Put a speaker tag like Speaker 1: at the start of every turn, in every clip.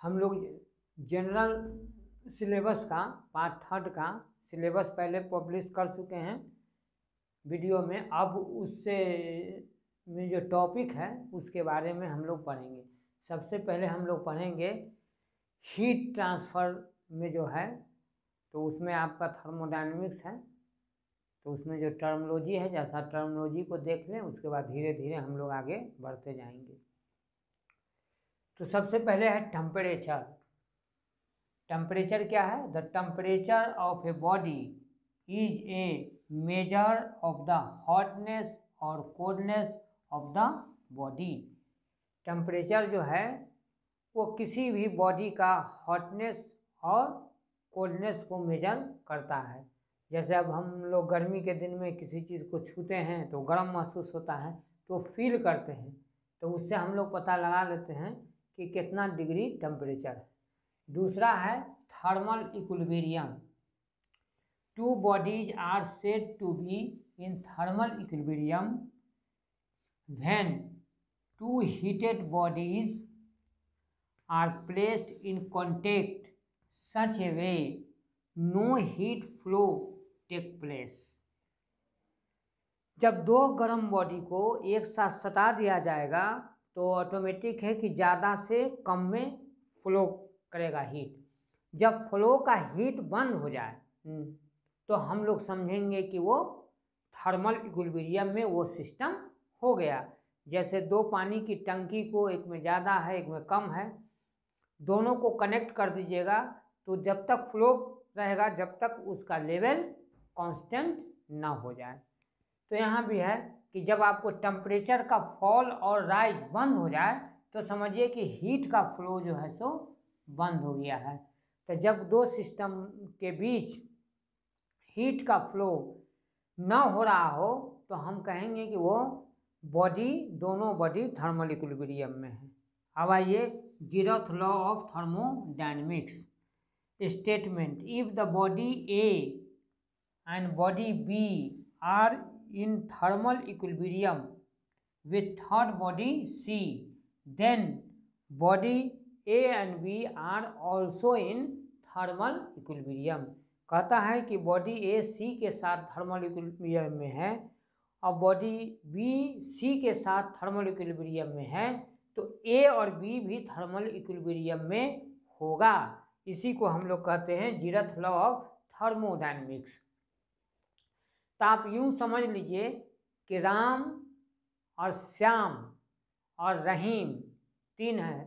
Speaker 1: हम लोग general syllabus का पार्ट 3 का सिलेबस पहले पब्लिश कर चुके हैं वीडियो में। अब उससे में जो टॉपिक है उसके बारे में हम लोग पढ़ेंगे। सबसे पहले हम लोग पढ़ेंगे हीट ट्रांसफ़र में जो है, तो उसमें आपका थर्मोडायनेमिक्स है, तो उसमें जो टर्मोलॉजी है, जैसा टर्मोलॉजी को देख लें, उसके बाद धीरे धीरे हम लोग आगे बढ़ते जाएंगे। तो सबसे पहले है टेम्परेचर। टेम्परेचर क्या है? The temperature of a body is a measure of the hotness और coldness of the body. Temperature जो है वो किसी भी बॉडी का हॉटनेस और कोल्डनेस को मेजर करता है। जैसे अब हम लोग गर्मी के दिन में किसी चीज़ को छूते हैं तो गर्म महसूस होता है, तो फील करते हैं, तो उससे हम लोग पता लगा लेते हैं कि कितना डिग्री टेम्परेचर है। दूसरा है thermal equilibrium. Two bodies are said to be in thermal equilibrium when two heated bodies are placed in contact such a way no heat flow take place। जब दो गर्म बॉडी को एक साथ सटा दिया जाएगा तो ऑटोमेटिक है कि ज़्यादा से कम में फ्लो करेगा हीट। जब फ्लो का हीट बंद हो जाए तो हम लोग समझेंगे कि वो थर्मल इक्विलिब्रियम में वो सिस्टम हो गया। जैसे दो पानी की टंकी को, एक में ज़्यादा है एक में कम है, दोनों को कनेक्ट कर दीजिएगा तो जब तक फ्लो रहेगा, जब तक उसका लेवल कांस्टेंट ना हो जाए। तो यहाँ भी है कि जब आपको टेम्परेचर का फॉल और राइज बंद हो जाए तो समझिए कि हीट का फ्लो जो है सो बंद हो गया है। तो जब दो सिस्टम के बीच हीट का फ्लो ना हो रहा हो तो हम कहेंगे कि वो दोनों बॉडी थर्मल इक्विलिब्रियम में है। अब आइए zeroth law of thermodynamics statement. If the body A and body B are in thermal equilibrium with third body C, then body A and B are also in thermal equilibrium. कहता है कि body ए सी के साथ thermal equilibrium में है और body B C के साथ थर्मल इक्विलिब्रियम में है, तो ए और बी भी थर्मल इक्विलिब्रियम में होगा। इसी को हम लोग कहते हैं जीरोथ लॉ ऑफ थर्मोडायनेमिक्स। तो आप यूं समझ लीजिए कि राम और श्याम और रहीम 3 है,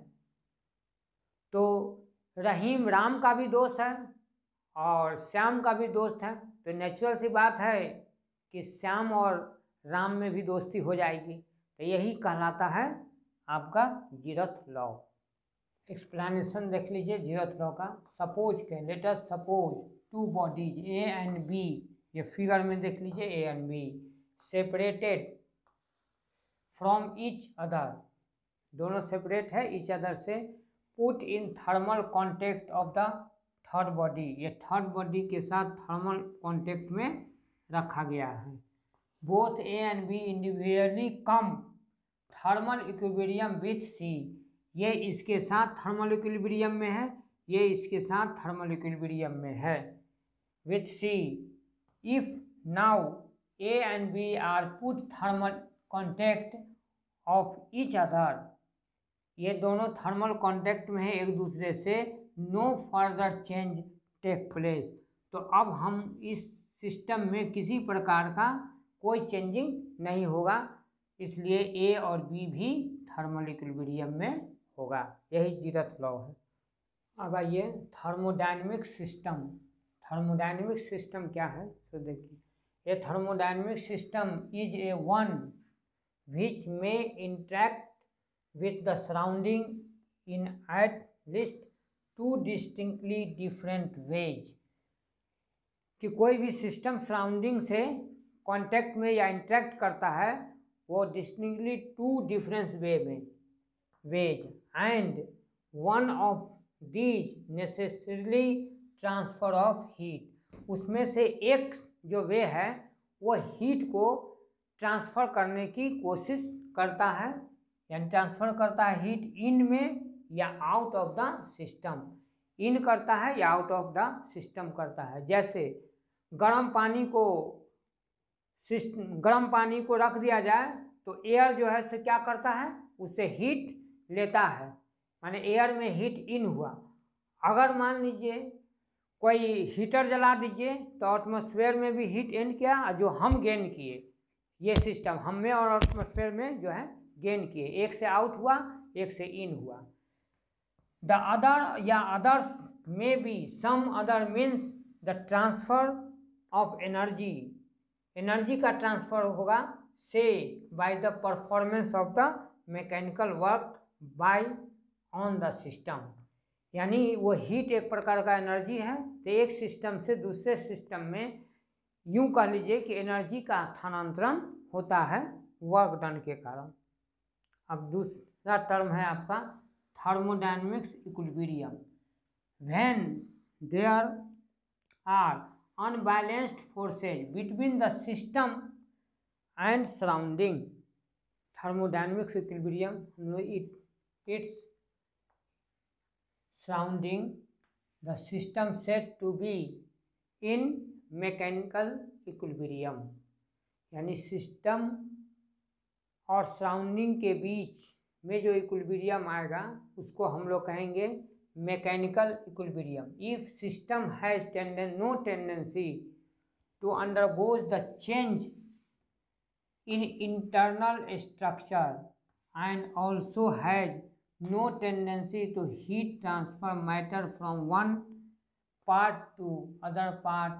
Speaker 1: तो रहीम राम का भी दोस्त है और श्याम का भी दोस्त है, तो नेचुरल सी बात है कि श्याम और राम में भी दोस्ती हो जाएगी। तो यही कहलाता है आपका जीरोथ लॉ। एक्सप्लेनेशन देख लीजिए जीरोथ लॉ का। सपोज के let us suppose two bodies A and B, ये फिगर में देख लीजिए A and B separated from each other, दोनों सेपरेट है ईच अदर से, put in thermal contact of the third body, ये थर्ड बॉडी के साथ थर्मल कॉन्टेक्ट में रखा गया है। Both A and B individually come thermal equilibrium with C, ये इसके साथ थर्मल इक्विलिब्रियम में है, ये इसके साथ थर्मल इक्विलिब्रियम में है with C. If now A and B are put thermal contact of each other, ये दोनों थर्मल कॉन्टेक्ट में है एक दूसरे से, no further change take place, तो अब हम इस सिस्टम में किसी प्रकार का कोई चेंजिंग नहीं होगा, इसलिए ए और बी भी थर्मल इक्विलिब्रियम में होगा। यही जीरोथ लॉ है। अब आइए थर्मोडायनेमिक सिस्टम। थर्मोडायनेमिक सिस्टम क्या है तो देखिए, a thermodynamic system is a one which में interact with the surrounding in at least 2 distinctly different ways, कि कोई भी सिस्टम सराउंडिंग से कांटेक्ट में या इंटरेक्ट करता है वो डिस्टिंक्टली 2 डिफरेंट वे में ways, and one of these necessarily transfer of heat, उसमें से एक जो वे है वो हीट को ट्रांसफ़र करने की कोशिश करता है, यानी ट्रांसफ़र करता है हीट इन में या आउट ऑफ द सिस्टम, इन करता है या आउट ऑफ द सिस्टम करता है। जैसे गर्म पानी को रख दिया जाए तो एयर जो है से क्या करता है, उससे हीट लेता है, माने एयर में हीट इन हुआ। अगर मान लीजिए कोई हीटर जला दीजिए तो एटमॉस्फेयर में भी हीट इन किया, जो हम गेन किए, ये सिस्टम हम में और एटमॉस्फेयर में जो है गेन किए, एक से आउट हुआ एक से इन हुआ। द अदर या अदर्स में be some other means the transfer of energy, energy का ट्रांसफर होगा से by the performance of the mechanical work by on the system, यानी वो हीट एक प्रकार का एनर्जी है। तो एक सिस्टम से दूसरे सिस्टम में यूं कह लीजिए कि एनर्जी का स्थानांतरण होता है वर्क डन के कारण। अब दूसरा टर्म है आपका thermodynamics equilibrium. When there are unbalanced forces between the system and surrounding, thermodynamics equilibrium its surrounding the system said to be in mechanical equilibrium, यानी सिस्टम और सराउंडिंग के बीच में जो इक्विलिब्रियम आएगा उसको हम लोग कहेंगे mechanical equilibrium. If system has no tendency to undergoes the change in internal structure and also has no tendency to heat transfer matter from one part to other part,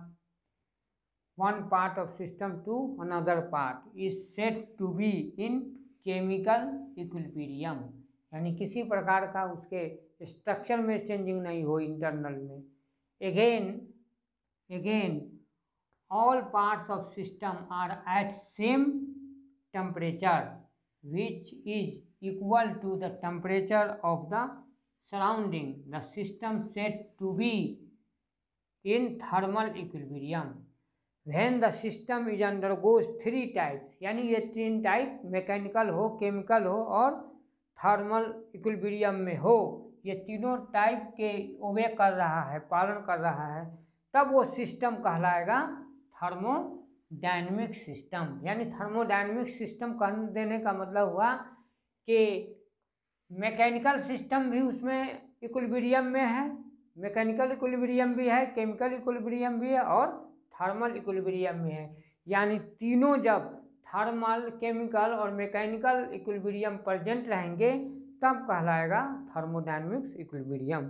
Speaker 1: one part of system to another part is said to be in chemical equilibrium, यानी किसी प्रकार का उसके structure में changing नहीं हो internal में। again all parts of system are at same temperature which is equal to the temperature of the surrounding, the system said to be in thermal equilibrium। when the system is undergoes three types, यानी ये तीन type mechanical हो, chemical हो और thermal equilibrium में हो, ये तीनों टाइप के ओबे कर रहा है, पालन कर रहा है, तब वो सिस्टम कहलाएगा थर्मोडायनेमिक सिस्टम। यानी थर्मोडायनेमिक सिस्टम कह देने का मतलब हुआ कि मैकेनिकल सिस्टम भी उसमें इक्विलिब्रियम में है, मैकेनिकल इक्विलिब्रियम भी है, केमिकल इक्विलिब्रियम भी है और थर्मल इक्विलिब्रियम में है। यानी तीनों जब थर्मल, केमिकल और मैकेनिकल इक्विलिब्रियम प्रेजेंट रहेंगे तब कहलाएगा थर्मोडायनेमिक्स इक्विलिब्रियम।